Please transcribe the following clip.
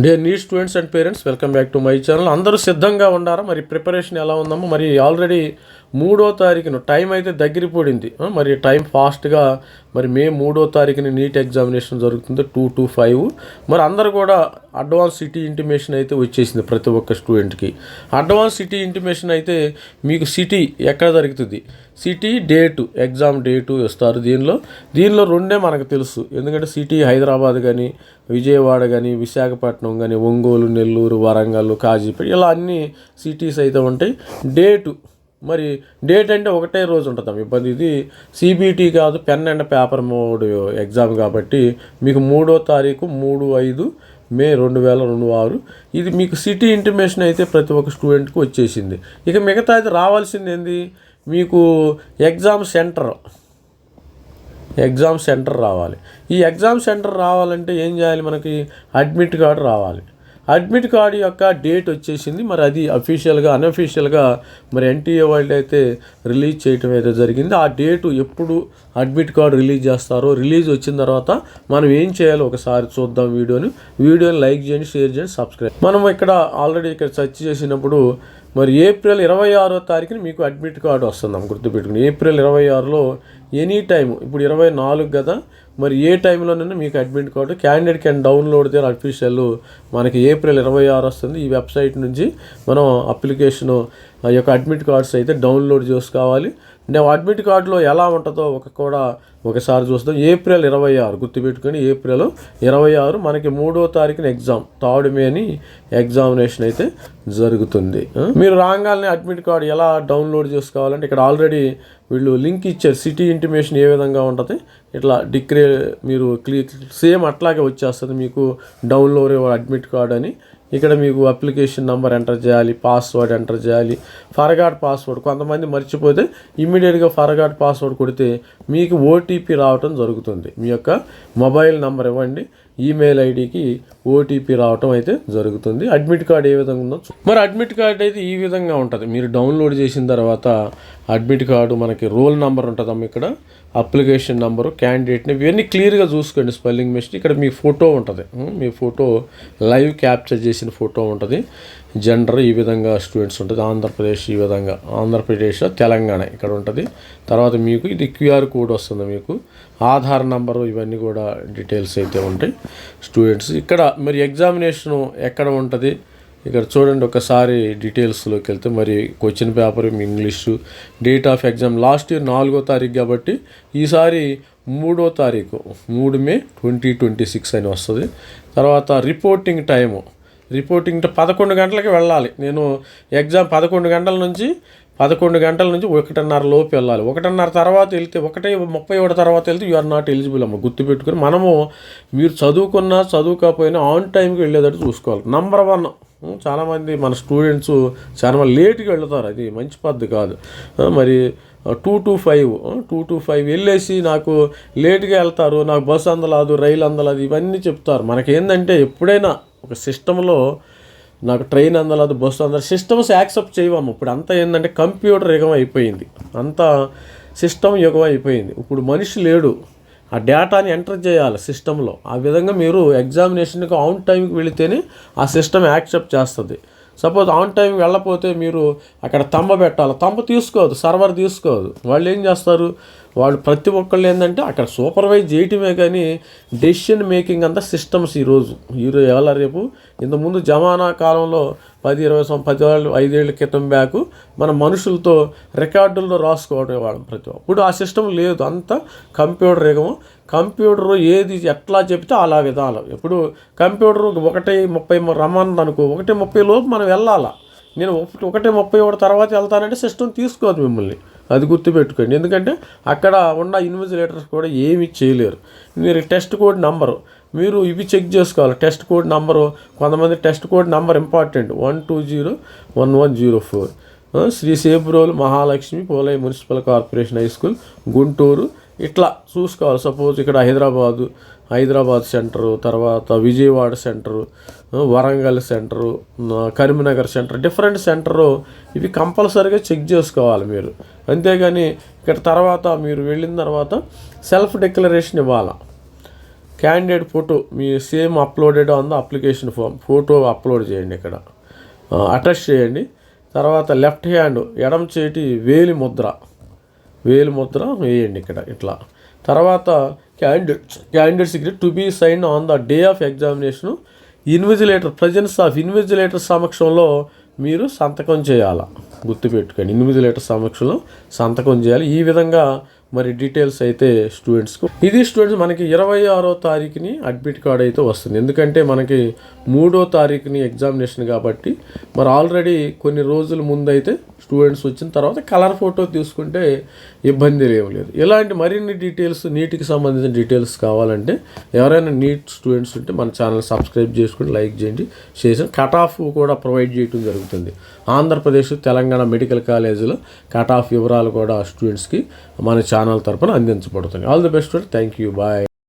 Dear NEET students and parents, welcome back to my channel. అందరూ సిద్ధంగా ఉన్నారా? మరి ప్రిపరేషన్ ఎలా ఉందమ్మా? మరి ఆల్రెడీ 3వ తారీఖున టైం అయితే దగ్గర పడింది. మరి టైం ఫాస్ట్గా మరి మే 3వ తారీఖున నీట్ ఎగ్జామినేషన్ జరుగుతుంది 2 to 5. మరి అందరూ కూడా అడ్వాన్స్ సిటీ ఇంటిమేషన్ అయితే వచ్చేసింది ప్రతి ఒక్క స్టూడెంట్కి. అడ్వాన్స్ సిటీ ఇంటిమేషన్ అయితే మీకు సిటీ ఎక్కడ జరుగుతుంది, సిటీ డేటు, ఎగ్జామ్ డేటు ఇస్తారు. దీనిలో రెండే మనకు తెలుసు. ఎందుకంటే సిటీ హైదరాబాద్ కానీ, విజయవాడ కానీ, విశాఖపట్నం కానీ, ఒంగోలు, నెల్లూరు, వరంగల్, కాజీపేట, ఇలా అన్ని సిటీస్ అయితే ఉంటాయి. మరి డేట్ అంటే ఒకటే రోజు ఉంటుంది ఇబ్బంది. ఇది సిబిటి కాదు, pen and paper mode exam కాబట్టి మీకు 3వ తారీఖు 3/5 మే 2026 ఇది మీకు సిటీ ఇంటిమేషన్ అయితే ప్రతి ఒక్క స్టూడెంట్కి వచ్చేసింది. ఇక మిగతా అయితే రావాల్సింది ఏంది, మీకు ఎగ్జామ్ సెంటర్ రావాలి. ఈ ఎగ్జామ్ సెంటర్ రావాలంటే ఏం చేయాలి, మనకి అడ్మిట్ కార్డు రావాలి. అడ్మిట్ కార్డు యొక్క డేట్ వచ్చేసింది. మరి అది అన్అఫీషియల్గా మరి ఎన్టీఏ వాళ్ళు అయితే రిలీజ్ చేయటం అయితే జరిగింది. ఆ డేటు ఎప్పుడు అడ్మిట్ కార్డు రిలీజ్ చేస్తారో, రిలీజ్ వచ్చిన తర్వాత మనం ఏం చేయాలో ఒకసారి చూద్దాం. వీడియోని లైక్ చేయండి, షేర్ చేయండి, సబ్స్క్రైబ్. మనం ఆల్రెడీ ఇక్కడ సెర్చ్ చేసినప్పుడు మరి ఏప్రిల్ 26వ తారీఖున మీకు అడ్మిట్ కార్డు వస్తుందాం, గుర్తుపెట్టుకుని. ఏప్రిల్ 26లో ఎనీ టైం, ఇప్పుడు 24 కదా, మరి ఏ టైంలోనైనా మీకు admit card candidate can download their official. మనకి ఏప్రిల్ 26 వస్తుంది. ఈ వెబ్సైట్ నుంచి మనం అప్లికేషను యొక్క అడ్మిట్ కార్డ్స్ అయితే డౌన్లోడ్ చేసుకోవాలి. అడ్మిట్ కార్డులో ఎలా ఉంటుందో ఒకసారి చూస్తాం. ఏప్రిల్ 26 గుర్తుపెట్టుకొని, ఏప్రిల్ 26 మనకి 3వ తారీఖున ఎగ్జామ్, 3rd మేని ఎగ్జామినేషన్ అయితే జరుగుతుంది. మీరు రాగానే అడ్మిట్ కార్డు ఎలా డౌన్లోడ్ చేసుకోవాలంటే ఇక్కడ ఆల్రెడీ వీళ్ళు లింక్ ఇచ్చారు. సిటీ ఇంటిమేషన్ ఏ విధంగా ఉంటుంది, ఇట్లా మీరు సేమ్ అట్లాగే వచ్చేస్తుంది మీకు డౌన్లోడ్ అడ్మిట్ కార్డ్ అని. ఇక్కడ మీకు అప్లికేషన్ నెంబర్ ఎంటర్ చేయాలి, పాస్వర్డ్ ఎంటర్ చేయాలి, ఫర్గాట్ పాస్వర్డ్. కొంతమంది మర్చిపోతే ఇమ్మీడియట్గా ఫర్గాట్ పాస్వర్డ్ కొడితే మీకు ఓటీపీ రావటం జరుగుతుంది. మీ యొక్క మొబైల్ నెంబర్ ఇవ్వండి, ఈమెయిల్ ఐడికి ఓటీపీ రావటం అయితే జరుగుతుంది. అడ్మిట్ కార్డ్ ఏ విధంగా ఉందో మరి అడ్మిట్ కార్డ్ అయితే ఈ విధంగా ఉంటుంది. మీరు డౌన్లోడ్ చేసిన తర్వాత అడ్మిట్ కార్డు మనకి రోల్ నెంబర్ ఉంటుందమ్మ, ఇక్కడ అప్లికేషన్ నెంబరు, క్యాండిడేట్ని, ఇవన్నీ క్లియర్గా చూసుకోండి. Spelling mistake. ఇక్కడ మీ ఫోటో ఉంటుంది, మీ ఫోటో లైవ్ క్యాప్చర్ చేసిన ఫోటో ఉంటుంది. జెండర్ ఈ విధంగా స్టూడెంట్స్ ఉంటుంది. ఆంధ్రప్రదేశ్ ఈ విధంగా, ఆంధ్రప్రదేశ్, తెలంగాణ ఇక్కడ ఉంటుంది. తర్వాత మీకు ఇది క్యూఆర్ కోడ్ వస్తుంది, మీకు ఆధార్ నంబరు, ఇవన్నీ కూడా డీటెయిల్స్ అయితే ఉంటాయి స్టూడెంట్స్. ఇక్కడ మరి ఎగ్జామినేషను ఎక్కడ ఉంటుంది ఇక్కడ చూడండి. ఒకసారి డీటెయిల్స్లోకి వెళ్తే మరి question paper English, date of exam last year 4వ తారీఖు కాబట్టి ఈసారి 3వ తారీఖు 3 మే 2026 అని వస్తుంది. తర్వాత రిపోర్టింగ్ 11 గంటలకి వెళ్ళాలి. నేను ఎగ్జామ్ 11 గంటల నుంచి 1:30 లోపు వెళ్ళాలి. 1:30 తర్వాత వెళ్తే 1:31 తర్వాత వెళ్తే యు ఆర్ నాట్ ఎలిజిబుల్ అమ్మ, గుర్తుపెట్టుకుని. మీరు చదువుకోకపోయినా ఆన్ టైంకి వెళ్ళేటట్టు చూసుకోవాలి. నెంబర్ 1, చాలామంది మన స్టూడెంట్స్ చాలా లేట్గా వెళ్తారు, అది మంచి పద్ధతి కాదు. మరి 2 to 5 వెళ్ళేసి నాకు లేట్గా వెళ్తారు, నాకు బస్సు అందలేదు, రైలు అందలేదు, ఇవన్నీ చెప్తారు. మనకేందంటే ఎప్పుడైనా ఒక సిస్టంలో నాకు ట్రైన్ అందలేదు, బస్సు అందలేదు, సిస్టమ్స్ యాక్సెప్ట్ చేయవమ్మ. ఇప్పుడు అంతా ఏంటంటే కంప్యూటర్ యుగం అయిపోయింది, అంతా సిస్టమ్ యుగం అయిపోయింది. ఇప్పుడు మనిషి లేడు, ఆ డేటాని ఎంటర్ చేయాలి సిస్టంలో. ఆ విధంగా మీరు ఎగ్జామినేషన్కి ఆన్ టైంకి వెళితేనే ఆ సిస్టమ్ యాక్సెప్ట్ చేస్తుంది. సపోజ్ ఆన్ టైం వెళ్ళకపోతే మీరు అక్కడ తంబ పెట్టాలి, తంబ తీసుకోదు, సర్వర్ తీసుకోదు. వాళ్ళు ఏం చేస్తారు, వాళ్ళు ప్రతి ఒక్కళ్ళు ఏంటంటే అక్కడ సూపర్వైజ్ చేయటమే కానీ డెసిషన్ మేకింగ్ అంతా సిస్టమ్స్ ఈరోజు ఎలా రేపు. ఇంతకుముందు జమానా కాలంలో 5 ఏళ్ళ క్రితం బ్యాకు మన మనుషులతో రికార్డుల్లో రాసుకోవడం వాళ్ళం ప్రతి. ఇప్పుడు ఆ సిస్టమ్ లేదు, అంతా కంప్యూటర్ యుగము. కంప్యూటరు ఏది ఎట్లా చెప్తే అలా విధానం. ఇప్పుడు కంప్యూటరు 1:30 రమ్మన్నది అనుకో, 1:30 లోపు మనం వెళ్ళాలా. నేను 1:31 తర్వాత వెళ్తానంటే సిస్టమ్ తీసుకోదు మిమ్మల్ని, అది గుర్తుపెట్టుకోండి. ఎందుకంటే అక్కడ ఉన్న ఇన్విజిలేటర్స్ కూడా ఏమీ చేయలేరు. మీరు టెస్ట్ కోడ్ నెంబరు మీరు ఇవి చెక్ చేసుకోవాలి. టెస్ట్ కోడ్ నెంబరు, కొంతమంది test code number important, 1201104. Shri Sebrolu Mahalakshmi Polayya municipal corporation high school, Guntur, ఇట్లా చూసుకోవాలి. సపోజ్ ఇక్కడ హైదరాబాద్ సెంటరు, తర్వాత Vijayawada centre, Warangal centre, Karimnagar centre, different centre, ఇవి కంపల్సరీగా చెక్ చేసుకోవాలి మీరు. అంతేగాని ఇక్కడ తర్వాత మీరు వెళ్ళిన తర్వాత సెల్ఫ్ డిక్లరేషన్ ఇవ్వాలి. క్యాండిడేట్ ఫోటో మీ same uploaded on the application form, photo upload చేయండి, ఇక్కడ అటాచ్ చేయండి. తర్వాత లెఫ్ట్ హ్యాండ్ ఎడమ చేతి వేలి ముద్ర వేయండి ఇక్కడ ఇట్లా. తర్వాత candidate signature to be sign on the day of examination invigilator presence of invigilator సమక్షంలో మీరు సంతకం చేయాలి. గుర్తుపెట్టుకోండి, ఇన్విజిలేటర్ సమక్షంలో సంతకం చేయాలి. ఈ విధంగా మరి డీటెయిల్స్ అయితే స్టూడెంట్స్కు. ఇది స్టూడెంట్స్ మనకి 26వ తారీఖుని అడ్మిట్ కార్డ్ అయితే వస్తుంది. ఎందుకంటే మనకి 3వ తారీఖుని ఎగ్జామినేషన్ కాబట్టి మరి ఆల్రెడీ కొన్ని రోజుల ముందు అయితే స్టూడెంట్స్ వచ్చిన తర్వాత కలర్ ఫోటో తీసుకుంటే ఇబ్బంది ఏమీ లేదు. ఇలాంటి మరిన్ని డీటెయిల్స్ నీట్కి సంబంధించిన డీటెయిల్స్ కావాలంటే ఎవరైనా నీట్ స్టూడెంట్స్ ఉంటే మన ఛానల్ సబ్స్క్రైబ్ చేసుకుని లైక్ చేయండి, చేసి కట్ ఆఫ్ కూడా ప్రొవైడ్ చేయడం జరుగుతుంది. ఆంధ్రప్రదేశ్ తెలంగాణ మెడికల్ కాలేజీలో కట్ ఆఫ్ వివరాలు కూడా స్టూడెంట్స్కి మన ఛానల్ తరపున అందించబడుతుంది. All the best, thank you, bye.